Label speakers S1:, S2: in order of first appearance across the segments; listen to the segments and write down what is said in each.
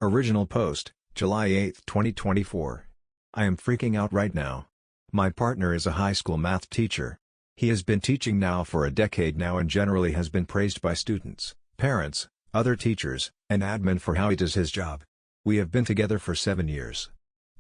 S1: Original post, July 8, 2024. I am freaking out right now. My partner is a high school math teacher. He has been teaching now for a decade now and generally has been praised by students, parents, other teachers, and admin for how he does his job. We have been together for 7 years.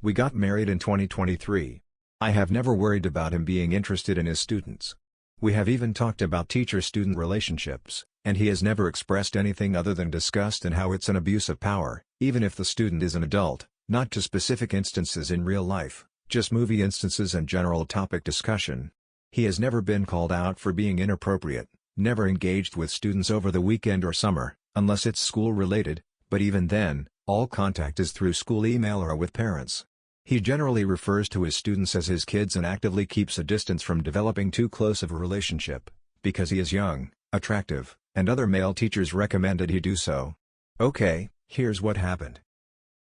S1: We got married in 2023. I have never worried about him being interested in his students. We have even talked about teacher-student relationships, and he has never expressed anything other than disgust and how it's an abuse of power, even if the student is an adult, not to specific instances in real life, just movie instances and general topic discussion. He has never been called out for being inappropriate, never engaged with students over the weekend or summer, unless it's school-related, but even then, all contact is through school email or with parents. He generally refers to his students as his kids and actively keeps a distance from developing too close of a relationship, because he is young, attractive, and other male teachers recommended he do so. Okay, here's what happened.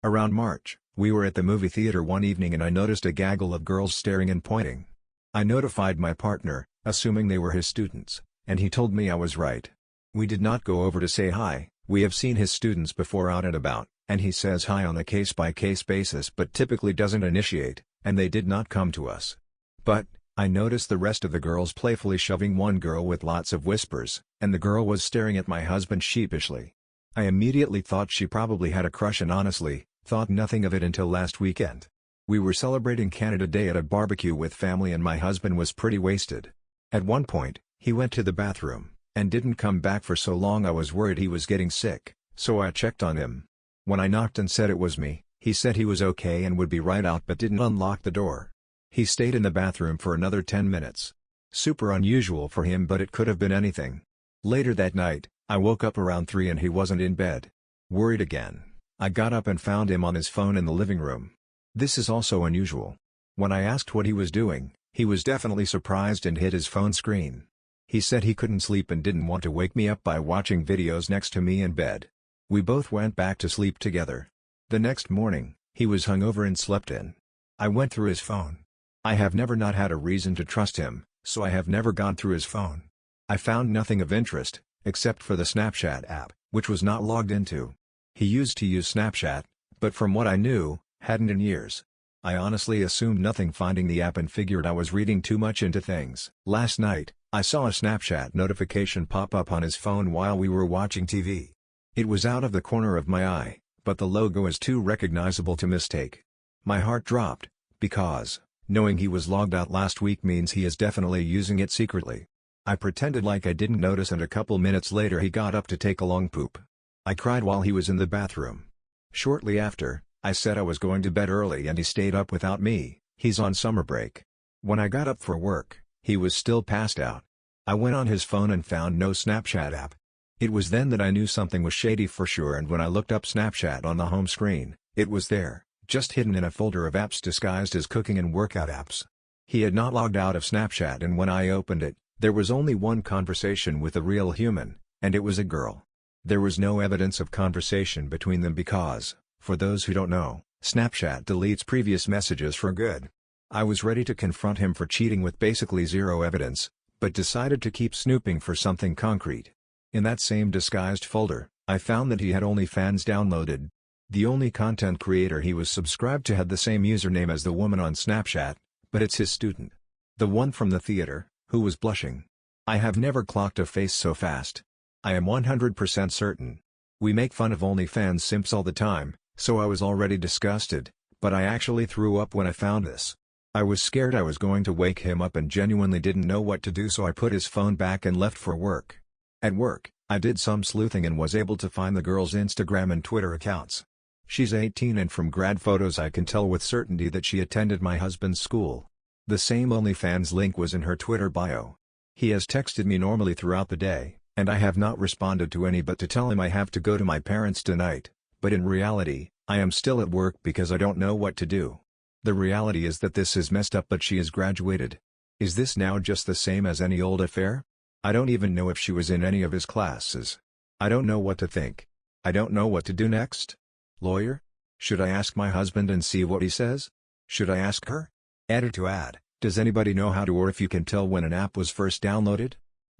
S1: Around March, we were at the movie theater one evening and I noticed a gaggle of girls staring and pointing. I notified my partner, assuming they were his students, and he told me I was right. We did not go over to say hi. We have seen his students before out and about, and he says hi on a case-by-case basis but typically doesn't initiate, and they did not come to us. But, I noticed the rest of the girls playfully shoving one girl with lots of whispers, and the girl was staring at my husband sheepishly. I immediately thought she probably had a crush and honestly, thought nothing of it until last weekend. We were celebrating Canada Day at a barbecue with family and my husband was pretty wasted. At one point, he went to the bathroom, and didn't come back for so long I was worried he was getting sick, so I checked on him. When I knocked and said it was me, he said he was okay and would be right out but didn't unlock the door. He stayed in the bathroom for another 10 minutes. Super unusual for him but it could have been anything. Later that night, I woke up around 3 and he wasn't in bed. Worried again, I got up and found him on his phone in the living room. This is also unusual. When I asked what he was doing, he was definitely surprised and hit his phone screen. He said he couldn't sleep and didn't want to wake me up by watching videos next to me in bed. We both went back to sleep together. The next morning, he was hungover and slept in. I went through his phone. I have never not had a reason to trust him, so I have never gone through his phone. I found nothing of interest, except for the Snapchat app, which was not logged into. He used to use Snapchat, but from what I knew, hadn't in years. I honestly assumed nothing finding the app and figured I was reading too much into things. Last night, I saw a Snapchat notification pop up on his phone while we were watching TV. It was out of the corner of my eye, but the logo is too recognizable to mistake. My heart dropped, because, knowing he was logged out last week means he is definitely using it secretly. I pretended like I didn't notice and a couple minutes later he got up to take a long poop. I cried while he was in the bathroom. Shortly after, I said I was going to bed early and he stayed up without me. He's on summer break. When I got up for work, he was still passed out. I went on his phone and found no Snapchat app. It was then that I knew something was shady for sure, and when I looked up Snapchat on the home screen, it was there, just hidden in a folder of apps disguised as cooking and workout apps. He had not logged out of Snapchat, and when I opened it, there was only one conversation with a real human, and it was a girl. There was no evidence of conversation between them because, for those who don't know, Snapchat deletes previous messages for good. I was ready to confront him for cheating with basically zero evidence, but decided to keep snooping for something concrete. In that same disguised folder, I found that he had OnlyFans downloaded. The only content creator he was subscribed to had the same username as the woman on Snapchat, but it's his student. The one from the theater, who was blushing. I have never clocked a face so fast. I am 100% certain. We make fun of OnlyFans simps all the time, so I was already disgusted, but I actually threw up when I found this. I was scared I was going to wake him up and genuinely didn't know what to do, so I put his phone back and left for work. At work, I did some sleuthing and was able to find the girl's Instagram and Twitter accounts. She's 18 and from grad photos I can tell with certainty that she attended my husband's school. The same OnlyFans link was in her Twitter bio. He has texted me normally throughout the day, and I have not responded to any but to tell him I have to go to my parents tonight, but in reality, I am still at work because I don't know what to do. The reality is that this is messed up, but she has graduated. Is this now just the same as any old affair? I don't even know if she was in any of his classes. I don't know what to think. I don't know what to do next. Lawyer? Should I ask my husband and see what he says? Should I ask her? Edit to add, does anybody know how to or if you can tell when an app was first downloaded?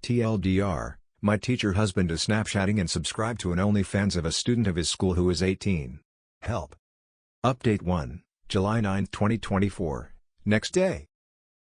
S1: TLDR, my teacher husband is Snapchatting and subscribed to an OnlyFans of a student of his school who is 18. Help. Update 1, July 9, 2024. Next day.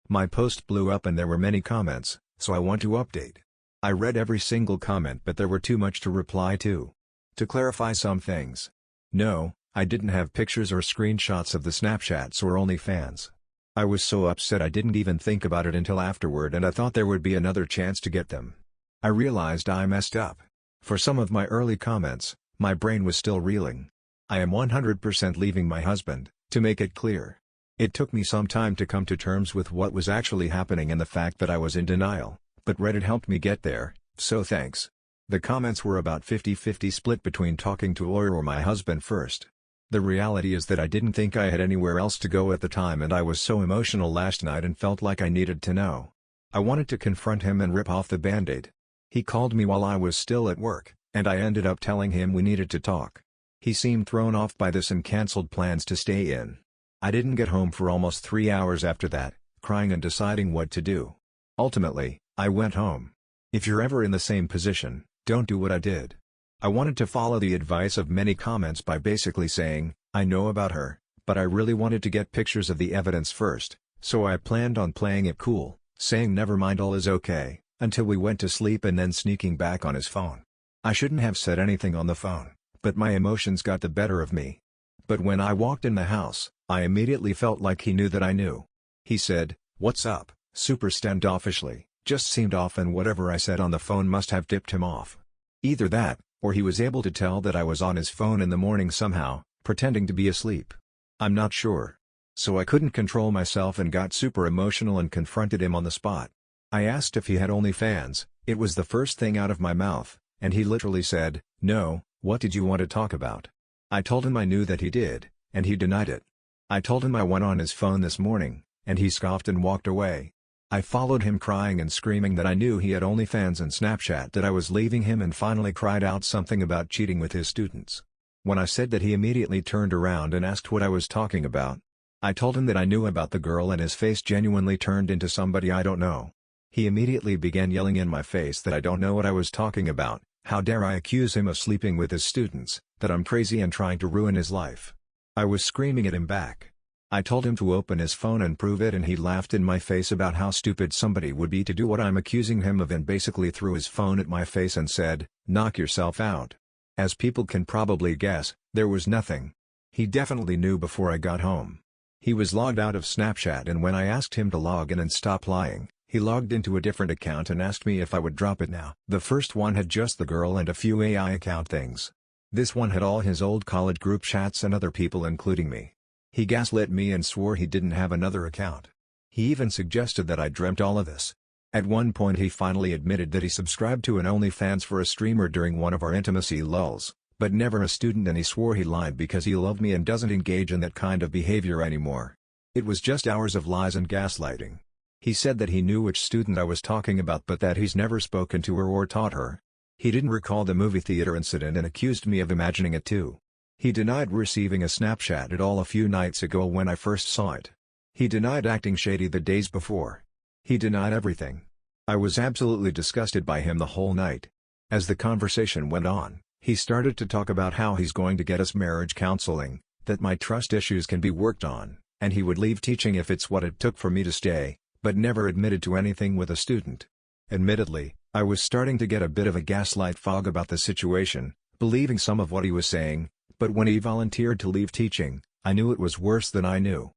S1: My post blew up and there were many comments, so I want to update. I read every single comment but there were too much to reply to. To clarify some things. No, I didn't have pictures or screenshots of the Snapchats or OnlyFans. I was so upset I didn't even think about it until afterward and I thought there would be another chance to get them. I realized I messed up. For some of my early comments, my brain was still reeling. I am 100% leaving my husband, to make it clear. It took me some time to come to terms with what was actually happening and the fact that I was in denial, but Reddit helped me get there, so thanks. The comments were about 50-50 split between talking to lawyer or my husband first. The reality is that I didn't think I had anywhere else to go at the time and I was so emotional last night and felt like I needed to know. I wanted to confront him and rip off the band-aid. He called me while I was still at work, and I ended up telling him we needed to talk. He seemed thrown off by this and cancelled plans to stay in. I didn't get home for almost 3 hours after that, crying and deciding what to do. Ultimately, I went home. If you're ever in the same position, don't do what I did. I wanted to follow the advice of many comments by basically saying, I know about her, but I really wanted to get pictures of the evidence first, so I planned on playing it cool, saying never mind, all is okay, until we went to sleep and then sneaking back on his phone. I shouldn't have said anything on the phone, but my emotions got the better of me. But when I walked in the house, I immediately felt like he knew that I knew. He said, "What's up?" super standoffishly, just seemed off, and whatever I said on the phone must have tipped him off. Either that, or he was able to tell that I was on his phone in the morning somehow, pretending to be asleep. I'm not sure. So I couldn't control myself and got super emotional and confronted him on the spot. I asked if he had OnlyFans. It was the first thing out of my mouth, and he literally said, "No, what did you want to talk about?" I told him I knew that he did, and he denied it. I told him I went on his phone this morning, and he scoffed and walked away. I followed him crying and screaming that I knew he had OnlyFans and Snapchat, that I was leaving him, and finally cried out something about cheating with his students. When I said that, he immediately turned around and asked what I was talking about. I told him that I knew about the girl, and his face genuinely turned into somebody I don't know. He immediately began yelling in my face that I don't know what I was talking about, how dare I accuse him of sleeping with his students, that I'm crazy and trying to ruin his life. I was screaming at him back. I told him to open his phone and prove it, and he laughed in my face about how stupid somebody would be to do what I'm accusing him of, and basically threw his phone at my face and said, "Knock yourself out." As people can probably guess, there was nothing. He definitely knew before I got home. He was logged out of Snapchat, and when I asked him to log in and stop lying, he logged into a different account and asked me if I would drop it now. The first one had just the girl and a few AI account things. This one had all his old college group chats and other people including me. He gaslit me and swore he didn't have another account. He even suggested that I dreamt all of this. At one point he finally admitted that he subscribed to an OnlyFans for a streamer during one of our intimacy lulls, but never a student, and he swore he lied because he loved me and doesn't engage in that kind of behavior anymore. It was just hours of lies and gaslighting. He said that he knew which student I was talking about, but that he's never spoken to her or taught her. He didn't recall the movie theater incident and accused me of imagining it too. He denied receiving a Snapchat at all a few nights ago when I first saw it. He denied acting shady the days before. He denied everything. I was absolutely disgusted by him the whole night. As the conversation went on, he started to talk about how he's going to get us marriage counseling, that my trust issues can be worked on, and he would leave teaching if it's what it took for me to stay, but never admitted to anything with a student. Admittedly, I was starting to get a bit of a gaslight fog about the situation, believing some of what he was saying, but when he volunteered to leave teaching, I knew it was worse than I knew.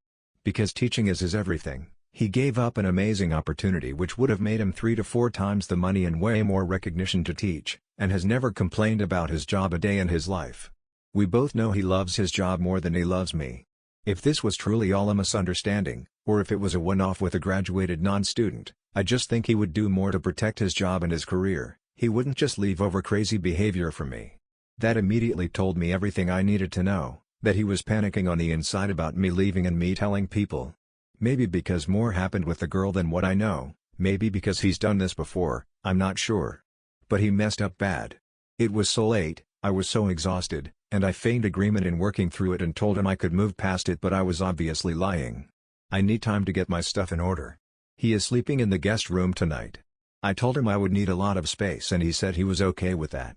S1: Because teaching is his everything, he gave up an amazing opportunity which would have made him 3 to 4 times the money and way more recognition to teach, and has never complained about his job a day in his life. We both know he loves his job more than he loves me. If this was truly all a misunderstanding, or if it was a one-off with a graduated non-student, I just think he would do more to protect his job and his career. He wouldn't just leave over crazy behavior from me. That immediately told me everything I needed to know, that he was panicking on the inside about me leaving and me telling people. Maybe because more happened with the girl than what I know, maybe because he's done this before, I'm not sure. But he messed up bad. It was so late, I was so exhausted, and I feigned agreement in working through it and told him I could move past it, but I was obviously lying. I need time to get my stuff in order. He is sleeping in the guest room tonight. I told him I would need a lot of space and he said he was okay with that.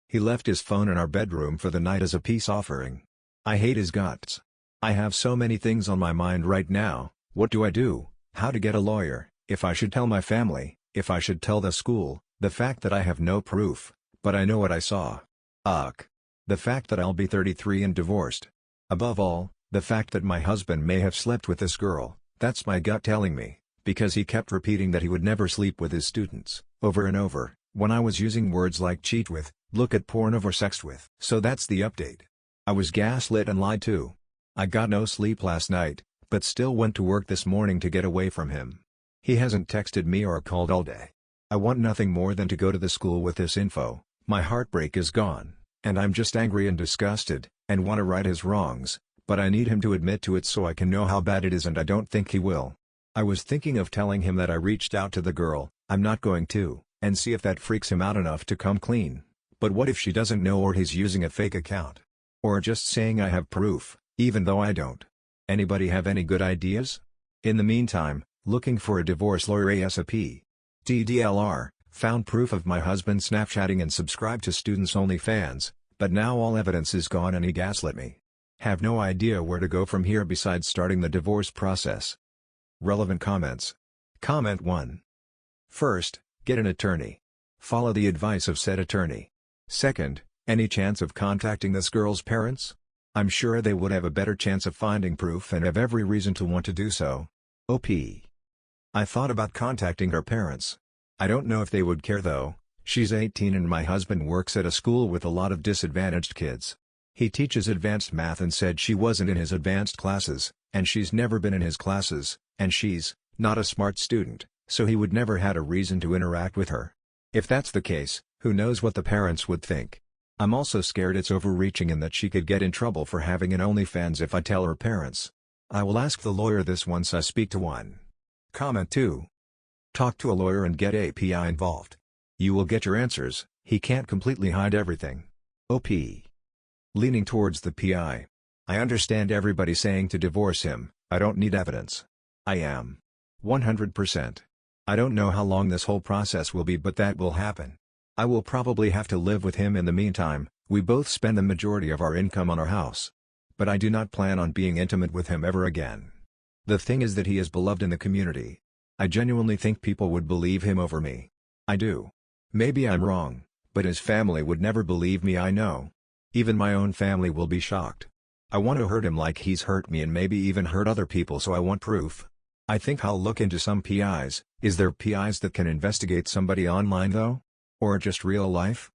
S1: He left his phone in our bedroom for the night as a peace offering. I hate his guts. I have so many things on my mind right now. What do I do? How to get a lawyer, if I should tell my family, if I should tell the school, the fact that I have no proof, but I know what I saw. Ugh. The fact that I'll be 33 and divorced. Above all, the fact that my husband may have slept with this girl, that's my gut telling me, because he kept repeating that he would never sleep with his students, over and over, when I was using words like cheat with, look at porn of or sex with. So that's the update. I was gaslit and lied to. I got no sleep last night, but still went to work this morning to get away from him. He hasn't texted me or called all day. I want nothing more than to go to the school with this info. My heartbreak is gone, and I'm just angry and disgusted, and want to right his wrongs, but I need him to admit to it so I can know how bad it is, and I don't think he will. I was thinking of telling him that I reached out to the girl, I'm not going to, and see if that freaks him out enough to come clean. But what if she doesn't know, or he's using a fake account? Or just saying I have proof, even though I don't? Anybody have any good ideas? In the meantime, looking for a divorce lawyer ASAP. TDLR, found proof of my husband Snapchatting and subscribed to Students OnlyFans, but now all evidence is gone and he gaslit me. Have no idea where to go from here besides starting the divorce process. Relevant comments. Comment 1. First, get an attorney. Follow the advice of said attorney. Second, any chance of contacting this girl's parents? I'm sure they would have a better chance of finding proof and have every reason to want to do so. OP. I thought about contacting her parents. I don't know if they would care though. She's 18 and my husband works at a school with a lot of disadvantaged kids. He teaches advanced math and said she wasn't in his advanced classes, and she's never been in his classes, and she's not a smart student, so he would never had a reason to interact with her. If that's the case, who knows what the parents would think. I'm also scared it's overreaching and that she could get in trouble for having an OnlyFans if I tell her parents. I will ask the lawyer this once I speak to one. Comment 2. Talk to a lawyer and get API involved. You will get your answers. He can't completely hide everything. OP. Leaning towards the PI. I understand everybody saying to divorce him. I don't need evidence. I am 100%. I don't know how long this whole process will be, but that will happen. I will probably have to live with him in the meantime. We both spend the majority of our income on our house. But I do not plan on being intimate with him ever again. The thing is that he is beloved in the community. I genuinely think people would believe him over me. I do. Maybe I'm wrong, but his family would never believe me, I know. Even my own family will be shocked. I want to hurt him like he's hurt me and maybe even hurt other people, so I want proof. I think I'll look into some PIs. Is there PIs that can investigate somebody online though? Or just real life?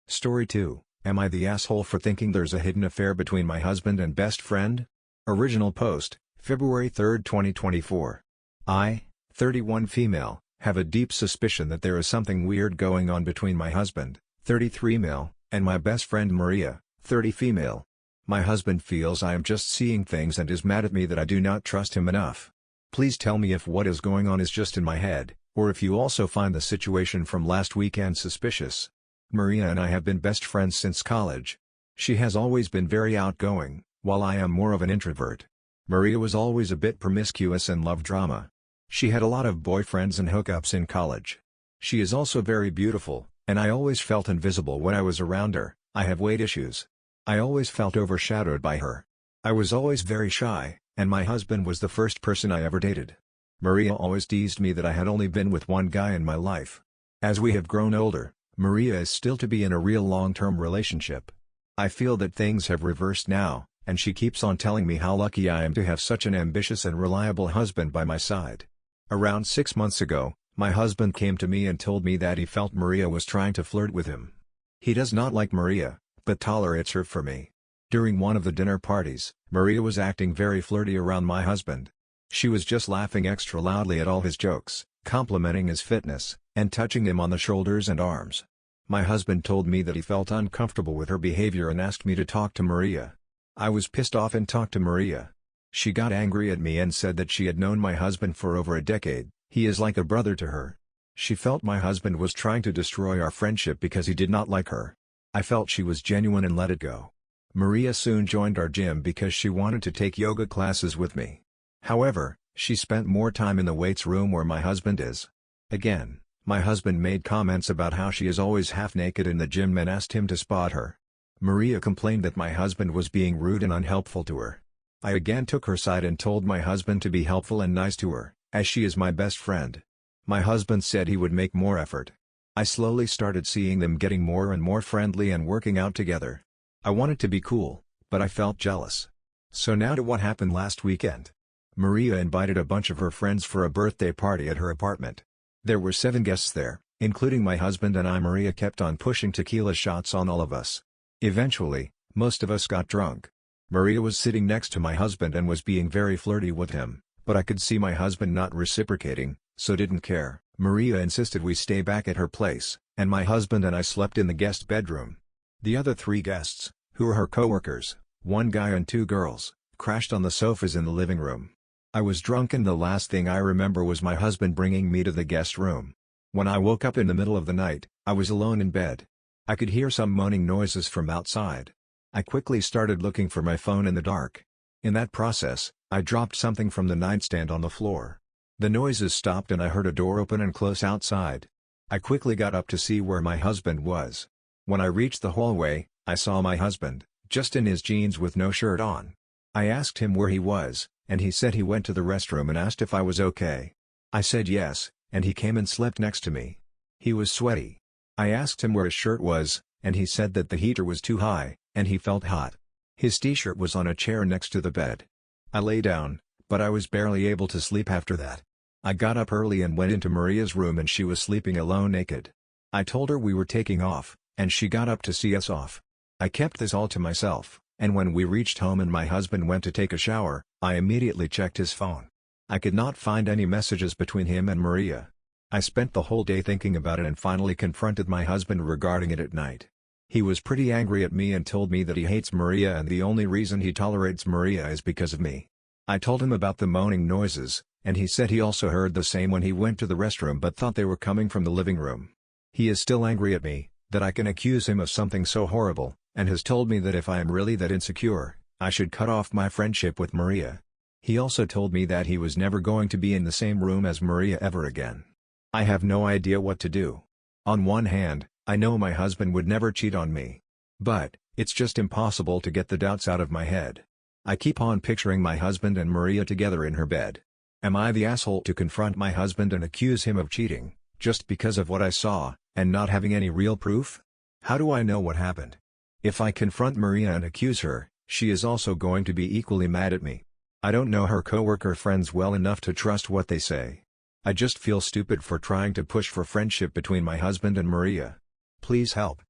S1: Story 2. Am I the asshole for thinking there's a hidden affair between my husband and best friend? Original post, February 3, 2024. I, 31 female, have a deep suspicion that there is something weird going on between my husband, 33 male, and my best friend Maria, 30 female. My husband feels I am just seeing things and is mad at me that I do not trust him enough. Please tell me if what is going on is just in my head, or if you also find the situation from last weekend suspicious. Maria and I have been best friends since college. She has always been very outgoing, while I am more of an introvert. Maria was always a bit promiscuous and loved drama. She had a lot of boyfriends and hookups in college. She is also very beautiful, and I always felt invisible when I was around her. I have weight issues. I always felt overshadowed by her. I was always very shy, and my husband was the first person I ever dated. Maria always teased me that I had only been with one guy in my life. As we have grown older, Maria is still to be in a real long-term relationship. I feel that things have reversed now, and she keeps on telling me how lucky I am to have such an ambitious and reliable husband by my side. Around 6 months ago, my husband came to me and told me that he felt Maria was trying to flirt with him. He does not like Maria, but tolerates her for me. During one of the dinner parties, Maria was acting very flirty around my husband. She was just laughing extra loudly at all his jokes, complimenting his fitness, and touching him on the shoulders and arms. My husband told me that he felt uncomfortable with her behavior and asked me to talk to Maria. I was pissed off and talked to Maria. She got angry at me and said that she had known my husband for over a decade. He is like a brother to her. She felt my husband was trying to destroy our friendship because he did not like her. I felt she was genuine and let it go. Maria soon joined our gym because she wanted to take yoga classes with me. However, she spent more time in the weights room where my husband is. Again, my husband made comments about how she is always half naked in the gym and asked him to spot her. Maria complained that my husband was being rude and unhelpful to her. I again took her side and told my husband to be helpful and nice to her, as she is my best friend. My husband said he would make more effort. I slowly started seeing them getting more and more friendly and working out together. I wanted to be cool, but I felt jealous. So now to what happened last weekend. Maria invited a bunch of her friends for a birthday party at her apartment. There were 7 guests there, including my husband and I. Maria kept on pushing tequila shots on all of us. Eventually, most of us got drunk. Maria was sitting next to my husband and was being very flirty with him, but I could see my husband not reciprocating, so didn't care. Maria insisted we stay back at her place, and my husband and I slept in the guest bedroom. The other 3 guests, who were her coworkers, 1 guy and 2 girls, crashed on the sofas in the living room. I was drunk and the last thing I remember was my husband bringing me to the guest room. When I woke up in the middle of the night, I was alone in bed. I could hear some moaning noises from outside. I quickly started looking for my phone in the dark. In that process, I dropped something from the nightstand on the floor. The noises stopped and I heard a door open and close outside. I quickly got up to see where my husband was. When I reached the hallway, I saw my husband, just in his jeans with no shirt on. I asked him where he was, and he said he went to the restroom and asked if I was okay. I said yes, and he came and slept next to me. He was sweaty. I asked him where his shirt was, and he said that the heater was too high, and he felt hot. His t-shirt was on a chair next to the bed. I lay down, but I was barely able to sleep after that. I got up early and went into Maria's room and she was sleeping alone naked. I told her we were taking off, and she got up to see us off. I kept this all to myself, and when we reached home and my husband went to take a shower, I immediately checked his phone. I could not find any messages between him and Maria. I spent the whole day thinking about it and finally confronted my husband regarding it at night. He was pretty angry at me and told me that he hates Maria and the only reason he tolerates Maria is because of me. I told him about the moaning noises, and he said he also heard the same when he went to the restroom but thought they were coming from the living room. He is still angry at me, that I can accuse him of something so horrible, and has told me that if I am really that insecure, I should cut off my friendship with Maria. He also told me that he was never going to be in the same room as Maria ever again. I have no idea what to do. On one hand, I know my husband would never cheat on me. But, it's just impossible to get the doubts out of my head. I keep on picturing my husband and Maria together in her bed. Am I the asshole to confront my husband and accuse him of cheating, just because of what I saw, and not having any real proof? How do I know what happened? If I confront Maria and accuse her, she is also going to be equally mad at me. I don't know her coworker friends well enough to trust what they say. I just feel stupid for trying to push for friendship between my husband and Maria. Please help.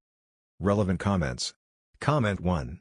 S1: Relevant comments. Comment 1.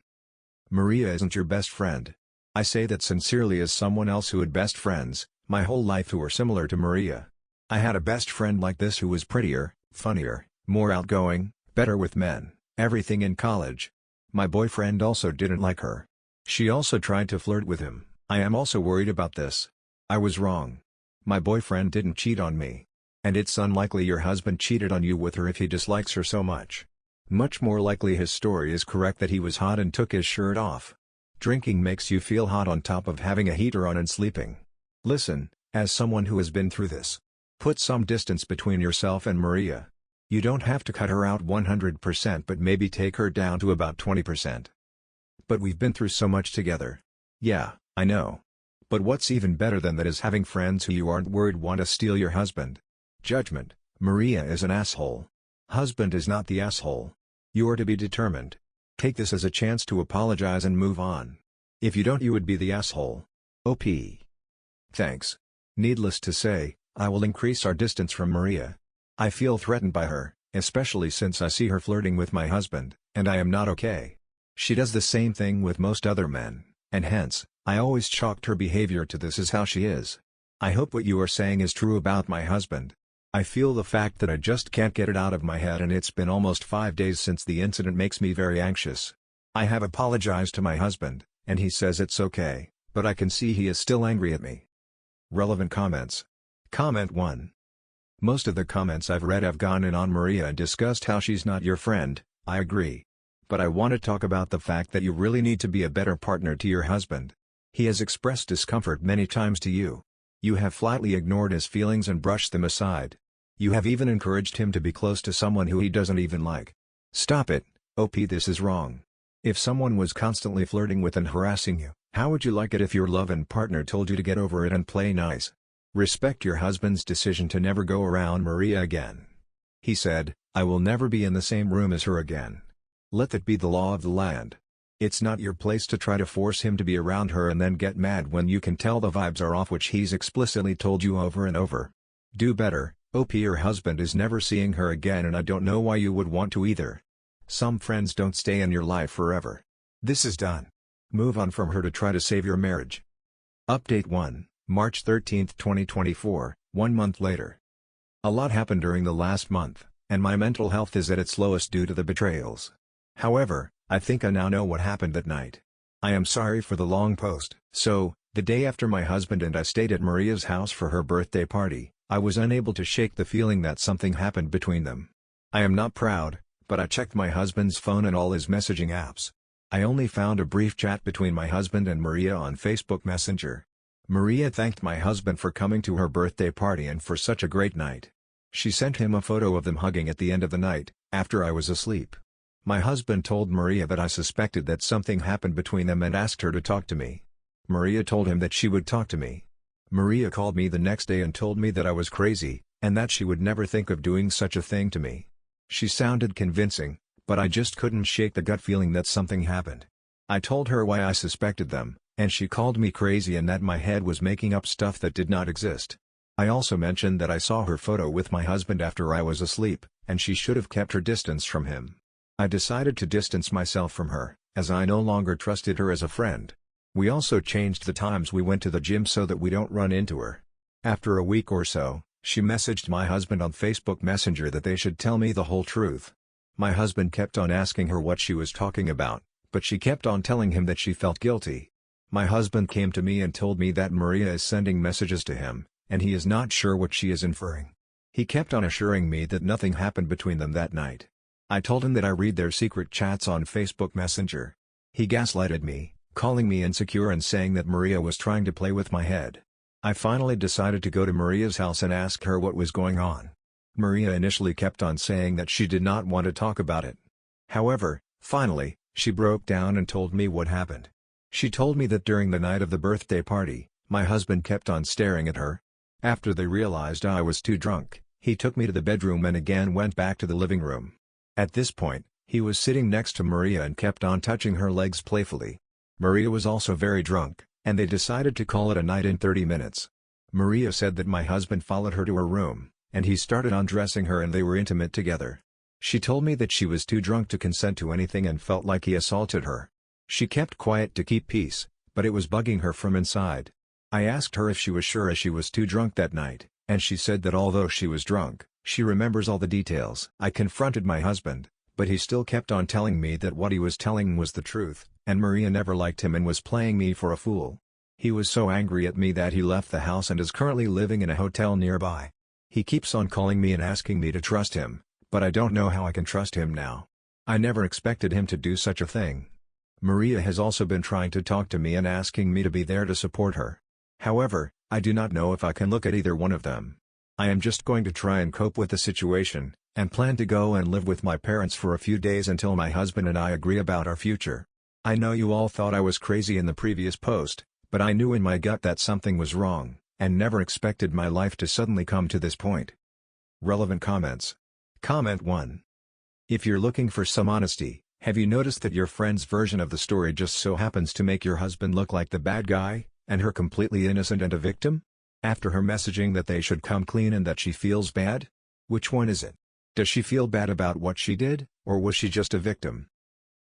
S1: Maria isn't your best friend. I say that sincerely as someone else who had best friends, my whole life who were similar to Maria. I had a best friend like this who was prettier, funnier, more outgoing, better with men, everything in college. My boyfriend also didn't like her. She also tried to flirt with him. I am also worried about this. I was wrong. My boyfriend didn't cheat on me. And it's unlikely your husband cheated on you with her if he dislikes her so much. Much more likely his story is correct that he was hot and took his shirt off. Drinking makes you feel hot on top of having a heater on and sleeping. Listen, as someone who has been through this. Put some distance between yourself and Maria. You don't have to cut her out 100% but maybe take her down to about 20%. But we've been through so much together. Yeah, I know. But what's even better than that is having friends who you aren't worried want to steal your husband. Judgment: Maria is an asshole. Husband is not the asshole. You are to be determined. Take this as a chance to apologize and move on. If you don't, you would be the asshole. OP. Thanks. Needless to say, I will increase our distance from Maria. I feel threatened by her, especially since I see her flirting with my husband, and I am not okay. She does the same thing with most other men, and hence, I always chalked her behavior to this is how she is. I hope what you are saying is true about my husband. I feel the fact that I just can't get it out of my head and it's been almost 5 days since the incident makes me very anxious. I have apologized to my husband, and he says it's okay, but I can see he is still angry at me. Relevant comments. Comment 1. Most of the comments I've read have gone in on Maria and discussed how she's not your friend. I agree. But I want to talk about the fact that you really need to be a better partner to your husband. He has expressed discomfort many times to you. You have flatly ignored his feelings and brushed them aside. You have even encouraged him to be close to someone who he doesn't even like. Stop it, OP, this is wrong. If someone was constantly flirting with and harassing you, how would you like it if your love-in partner told you to get over it and play nice? Respect your husband's decision to never go around Maria again. He said, "I will never be in the same room as her again." Let that be the law of the land. It's not your place to try to force him to be around her and then get mad when you can tell the vibes are off, which he's explicitly told you over and over. Do better. Your husband is never seeing her again, and I don't know why you would want to either. Some friends don't stay in your life forever. This is done. Move on from her to try to save your marriage. Update 1, March 13, 2024, 1 month later. A lot happened during the last month, and my mental health is at its lowest due to the betrayals. However, I think I now know what happened that night. I am sorry for the long post. So, the day after my husband and I stayed at Maria's house for her birthday party, I was unable to shake the feeling that something happened between them. I am not proud, but I checked my husband's phone and all his messaging apps. I only found a brief chat between my husband and Maria on Facebook Messenger. Maria thanked my husband for coming to her birthday party and for such a great night. She sent him a photo of them hugging at the end of the night, after I was asleep. My husband told Maria that I suspected that something happened between them and asked her to talk to me. Maria told him that she would talk to me. Maria called me the next day and told me that I was crazy, and that she would never think of doing such a thing to me. She sounded convincing, but I just couldn't shake the gut feeling that something happened. I told her why I suspected them, and she called me crazy and that my head was making up stuff that did not exist. I also mentioned that I saw her photo with my husband after I was asleep, and she should have kept her distance from him. I decided to distance myself from her, as I no longer trusted her as a friend. We also changed the times we went to the gym so that we don't run into her. After a week or so, she messaged my husband on Facebook Messenger that they should tell me the whole truth. My husband kept on asking her what she was talking about, but she kept on telling him that she felt guilty. My husband came to me and told me that Maria is sending messages to him, and he is not sure what she is inferring. He kept on assuring me that nothing happened between them that night. I told him that I read their secret chats on Facebook Messenger. He gaslighted me, calling me insecure and saying that Maria was trying to play with my head. I finally decided to go to Maria's house and ask her what was going on. Maria initially kept on saying that she did not want to talk about it. However, finally, she broke down and told me what happened. She told me that during the night of the birthday party, my husband kept on staring at her. After they realized I was too drunk, he took me to the bedroom and again went back to the living room. At this point, he was sitting next to Maria and kept on touching her legs playfully. Maria was also very drunk, and they decided to call it a night in 30 minutes. Maria said that my husband followed her to her room, and he started undressing her and they were intimate together. She told me that she was too drunk to consent to anything and felt like he assaulted her. She kept quiet to keep peace, but it was bugging her from inside. I asked her if she was sure as she was too drunk that night, and she said that although she was drunk, she remembers all the details. I confronted my husband, but he still kept on telling me that what he was telling was the truth, and Maria never liked him and was playing me for a fool. He was so angry at me that he left the house and is currently living in a hotel nearby. He keeps on calling me and asking me to trust him, but I don't know how I can trust him now. I never expected him to do such a thing. Maria has also been trying to talk to me and asking me to be there to support her. However, I do not know if I can look at either one of them. I am just going to try and cope with the situation, and plan to go and live with my parents for a few days until my husband and I agree about our future. I know you all thought I was crazy in the previous post, but I knew in my gut that something was wrong, and never expected my life to suddenly come to this point. Relevant comments. Comment 1. If you're looking for some honesty, have you noticed that your friend's version of the story just so happens to make your husband look like the bad guy, and her completely innocent and a victim? After her messaging that they should come clean and that she feels bad? Which one is it? Does she feel bad about what she did, or was she just a victim?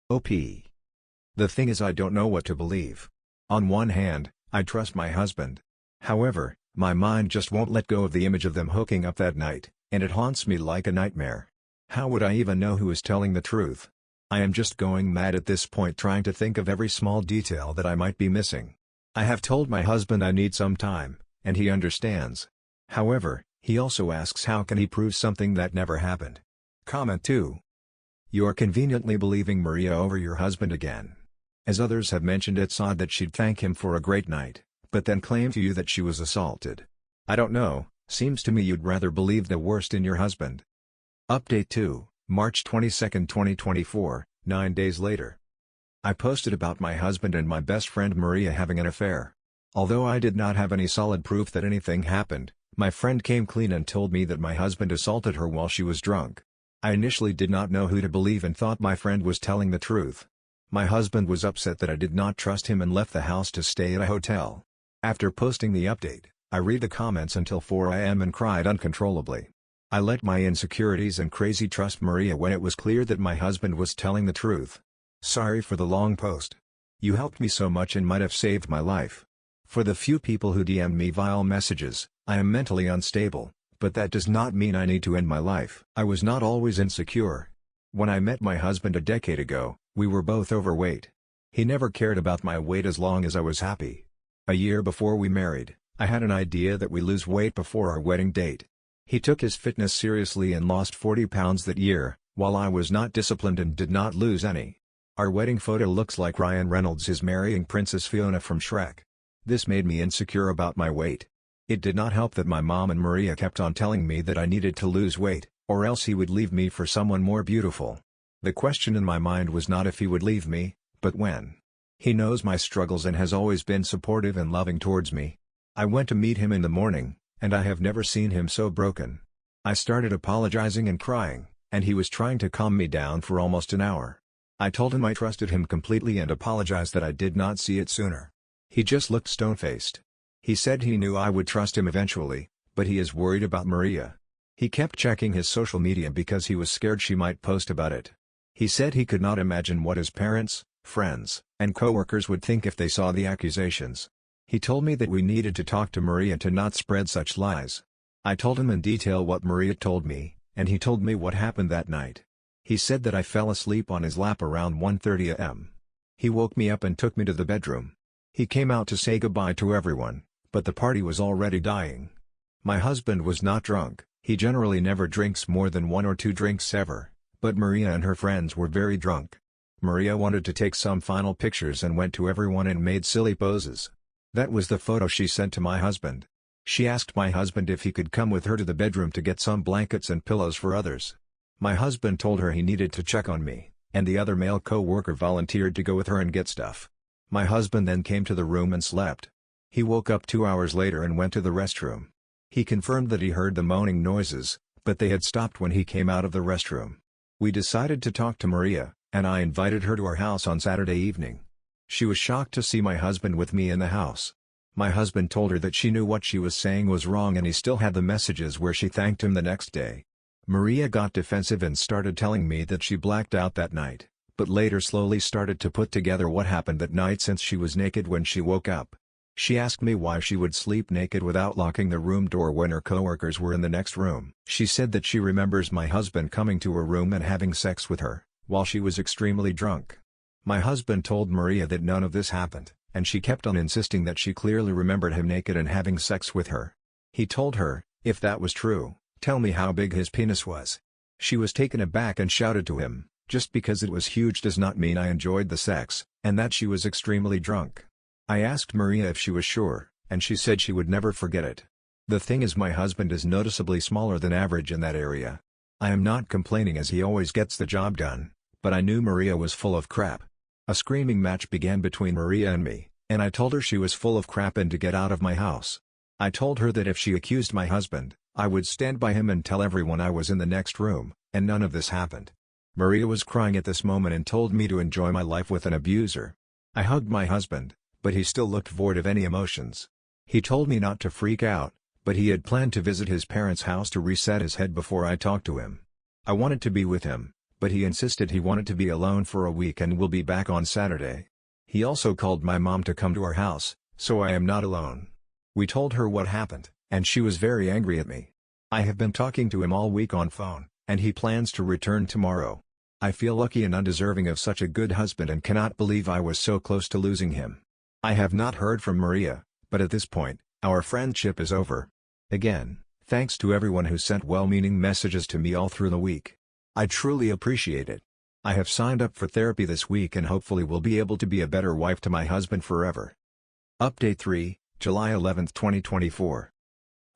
S1: OP. The thing is, I don't know what to believe. On one hand, I trust my husband. However, my mind just won't let go of the image of them hooking up that night, and it haunts me like a nightmare. How would I even know who is telling the truth? I am just going mad at this point trying to think of every small detail that I might be missing. I have told my husband I need some time, and he understands. However, he also asks how can he prove something that never happened. Comment 2. You are conveniently believing Maria over your husband again. As others have mentioned, it's odd that she'd thank him for a great night, but then claim to you that she was assaulted. I don't know, seems to me you'd rather believe the worst in your husband. Update 2, March 22, 2024, 9 days later. I posted about my husband and my best friend Maria having an affair. Although I did not have any solid proof that anything happened, my friend came clean and told me that my husband assaulted her while she was drunk. I initially did not know who to believe and thought my friend was telling the truth. My husband was upset that I did not trust him and left the house to stay at a hotel. After posting the update, I read the comments until 4 a.m. and cried uncontrollably. I let my insecurities and crazy trust Maria when it was clear that my husband was telling the truth. Sorry for the long post. You helped me so much and might have saved my life. For the few people who DM'd me vile messages, I am mentally unstable, but that does not mean I need to end my life. I was not always insecure. When I met my husband a decade ago, we were both overweight. He never cared about my weight as long as I was happy. A year before we married, I had an idea that we lose weight before our wedding date. He took his fitness seriously and lost 40 pounds that year, while I was not disciplined and did not lose any. Our wedding photo looks like Ryan Reynolds is marrying Princess Fiona from Shrek. This made me insecure about my weight. It did not help that my mom and Maria kept on telling me that I needed to lose weight, or else he would leave me for someone more beautiful. The question in my mind was not if he would leave me, but when. He knows my struggles and has always been supportive and loving towards me. I went to meet him in the morning, and I have never seen him so broken. I started apologizing and crying, and he was trying to calm me down for almost an hour. I told him I trusted him completely and apologized that I did not see it sooner. He just looked stone-faced. He said he knew I would trust him eventually, but he is worried about Maria. He kept checking his social media because he was scared she might post about it. He said he could not imagine what his parents, friends, and coworkers would think if they saw the accusations. He told me that we needed to talk to Maria to not spread such lies. I told him in detail what Maria told me, and he told me what happened that night. He said that I fell asleep on his lap around 1:30 a.m. He woke me up and took me to the bedroom. He came out to say goodbye to everyone, but the party was already dying. My husband was not drunk, he generally never drinks more than 1 or 2 drinks ever, but Maria and her friends were very drunk. Maria wanted to take some final pictures and went to everyone and made silly poses. That was the photo she sent to my husband. She asked my husband if he could come with her to the bedroom to get some blankets and pillows for others. My husband told her he needed to check on me, and the other male co-worker volunteered to go with her and get stuff. My husband then came to the room and slept. He woke up 2 hours later and went to the restroom. He confirmed that he heard the moaning noises, but they had stopped when he came out of the restroom. We decided to talk to Maria, and I invited her to our house on Saturday evening. She was shocked to see my husband with me in the house. My husband told her that she knew what she was saying was wrong and he still had the messages where she thanked him the next day. Maria got defensive and started telling me that she blacked out that night, but later slowly started to put together what happened that night since she was naked when she woke up. She asked me why she would sleep naked without locking the room door when her coworkers were in the next room. She said that she remembers my husband coming to her room and having sex with her, while she was extremely drunk. My husband told Maria that none of this happened, and she kept on insisting that she clearly remembered him naked and having sex with her. He told her, if that was true, tell me how big his penis was. She was taken aback and shouted to him, just because it was huge does not mean I enjoyed the sex, and that she was extremely drunk. I asked Maria if she was sure, and she said she would never forget it. The thing is, my husband is noticeably smaller than average in that area. I am not complaining as he always gets the job done, but I knew Maria was full of crap. A screaming match began between Maria and me, and I told her she was full of crap and to get out of my house. I told her that if she accused my husband, I would stand by him and tell everyone I was in the next room, and none of this happened. Maria was crying at this moment and told me to enjoy my life with an abuser. I hugged my husband, but he still looked void of any emotions. He told me not to freak out, but he had planned to visit his parents' house to reset his head before I talked to him. I wanted to be with him, but he insisted he wanted to be alone for a week and will be back on Saturday. He also called my mom to come to our house, so I am not alone. We told her what happened, and she was very angry at me. I have been talking to him all week on phone, and he plans to return tomorrow. I feel lucky and undeserving of such a good husband and cannot believe I was so close to losing him. I have not heard from Maria, but at this point, our friendship is over. Again, thanks to everyone who sent well-meaning messages to me all through the week. I truly appreciate it. I have signed up for therapy this week and hopefully will be able to be a better wife to my husband forever. Update 3, July 11, 2024.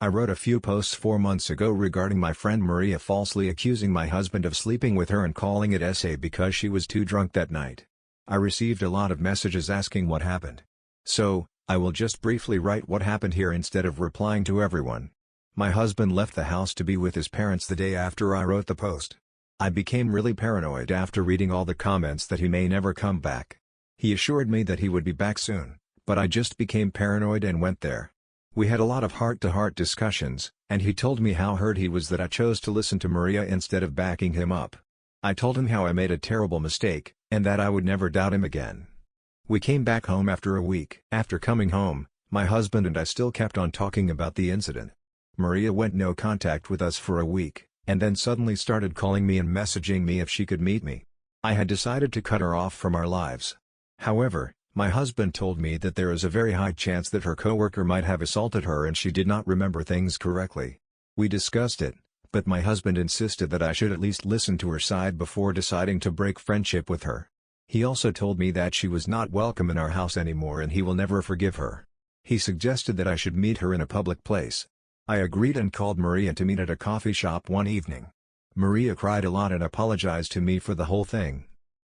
S1: I wrote a few posts 4 months ago regarding my friend Maria falsely accusing my husband of sleeping with her and calling it SA because she was too drunk that night. I received a lot of messages asking what happened. So, I will just briefly write what happened here instead of replying to everyone. My husband left the house to be with his parents the day after I wrote the post. I became really paranoid after reading all the comments that he may never come back. He assured me that he would be back soon, but I just became paranoid and went there. We had a lot of heart-to-heart discussions, and he told me how hurt he was that I chose to listen to Maria instead of backing him up. I told him how I made a terrible mistake, and that I would never doubt him again. We came back home after a week. After coming home, my husband and I still kept on talking about the incident. Maria went no contact with us for a week, and then suddenly started calling me and messaging me if she could meet me. I had decided to cut her off from our lives. However, my husband told me that there is a very high chance that her coworker might have assaulted her and she did not remember things correctly. We discussed it, but my husband insisted that I should at least listen to her side before deciding to break friendship with her. He also told me that she was not welcome in our house anymore and he will never forgive her. He suggested that I should meet her in a public place. I agreed and called Maria to meet at a coffee shop one evening. Maria cried a lot and apologized to me for the whole thing.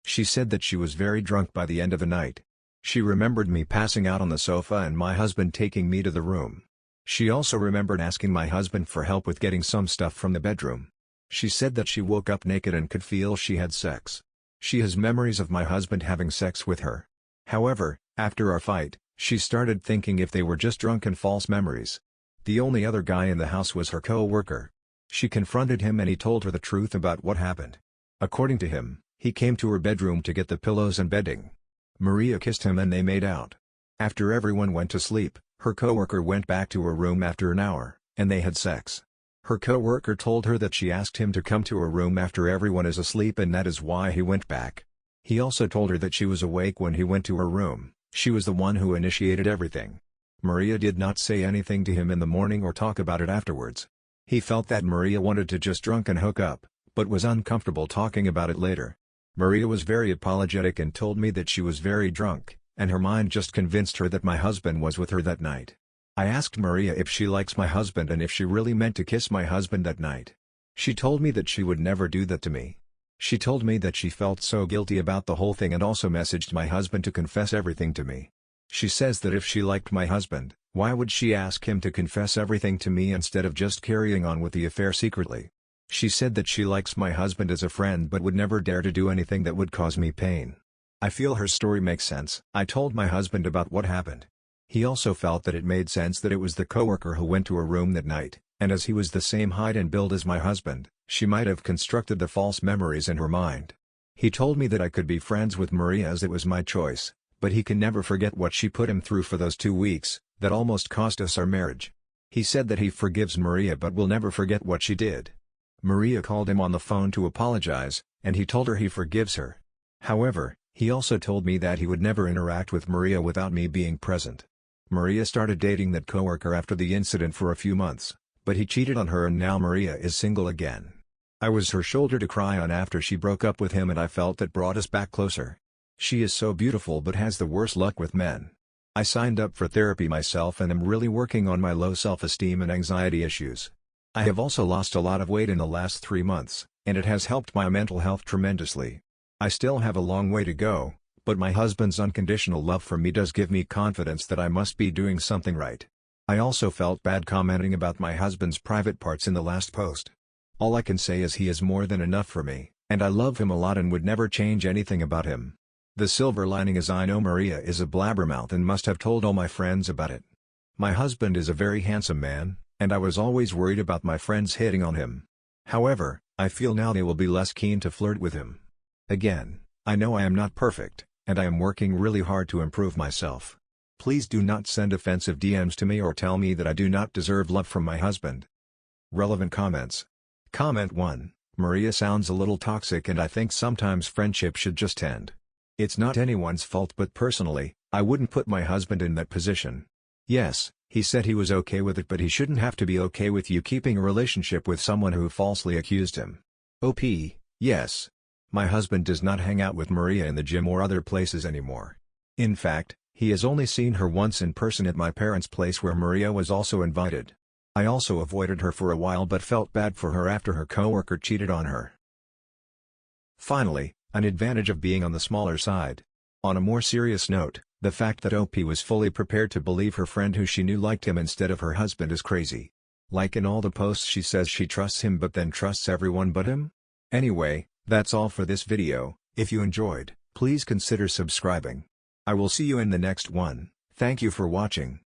S1: She said that she was very drunk by the end of the night. She remembered me passing out on the sofa and my husband taking me to the room. She also remembered asking my husband for help with getting some stuff from the bedroom. She said that she woke up naked and could feel she had sex. She has memories of my husband having sex with her. However, after our fight, she started thinking if they were just drunken false memories. The only other guy in the house was her co-worker. She confronted him and he told her the truth about what happened. According to him, he came to her bedroom to get the pillows and bedding. Maria kissed him and they made out. After everyone went to sleep, her coworker went back to her room after an hour, and they had sex. Her coworker told her that she asked him to come to her room after everyone is asleep and that is why he went back. He also told her that she was awake when he went to her room. She was the one who initiated everything. Maria did not say anything to him in the morning or talk about it afterwards. He felt that Maria wanted to just drunk and hook up, but was uncomfortable talking about it later. Maria was very apologetic and told me that she was very drunk, and her mind just convinced her that my husband was with her that night. I asked Maria if she likes my husband and if she really meant to kiss my husband that night. She told me that she would never do that to me. She told me that she felt so guilty about the whole thing and also messaged my husband to confess everything to me. She says that if she liked my husband, why would she ask him to confess everything to me instead of just carrying on with the affair secretly? She said that she likes my husband as a friend but would never dare to do anything that would cause me pain. I feel her story makes sense. I told my husband about what happened. He also felt that it made sense that it was the coworker who went to her room that night, and as he was the same height and build as my husband, she might have constructed the false memories in her mind. He told me that I could be friends with Maria as it was my choice, but he can never forget what she put him through for those 2 weeks, that almost cost us our marriage. He said that he forgives Maria but will never forget what she did. Maria called him on the phone to apologize, and he told her he forgives her. However, he also told me that he would never interact with Maria without me being present. Maria started dating that coworker after the incident for a few months, but he cheated on her and now Maria is single again. I was her shoulder to cry on after she broke up with him and I felt that brought us back closer. She is so beautiful but has the worst luck with men. I signed up for therapy myself and am really working on my low self-esteem and anxiety issues. I have also lost a lot of weight in the last 3 months, and it has helped my mental health tremendously. I still have a long way to go, but my husband's unconditional love for me does give me confidence that I must be doing something right. I also felt bad commenting about my husband's private parts in the last post. All I can say is he is more than enough for me, and I love him a lot and would never change anything about him. The silver lining is I know Maria is a blabbermouth and must have told all my friends about it. My husband is a very handsome man, and I was always worried about my friends hitting on him. However, I feel now they will be less keen to flirt with him. Again, I know I am not perfect, and I am working really hard to improve myself. Please do not send offensive DMs to me or tell me that I do not deserve love from my husband. Relevant comments. Comment 1. Maria sounds a little toxic and I think sometimes friendship should just end. It's not anyone's fault but personally, I wouldn't put my husband in that position. Yes, he said he was okay with it but he shouldn't have to be okay with you keeping a relationship with someone who falsely accused him. OP, yes. My husband does not hang out with Maria in the gym or other places anymore. In fact, he has only seen her once in person at my parents' place where Maria was also invited. I also avoided her for a while but felt bad for her after her coworker cheated on her. Finally, an advantage of being on the smaller side. On a more serious note, the fact that OP was fully prepared to believe her friend who she knew liked him instead of her husband is crazy. Like in all the posts she says she trusts him but then trusts everyone but him? Anyway, that's all for this video. If you enjoyed, please consider subscribing. I will see you in the next one. Thank you for watching.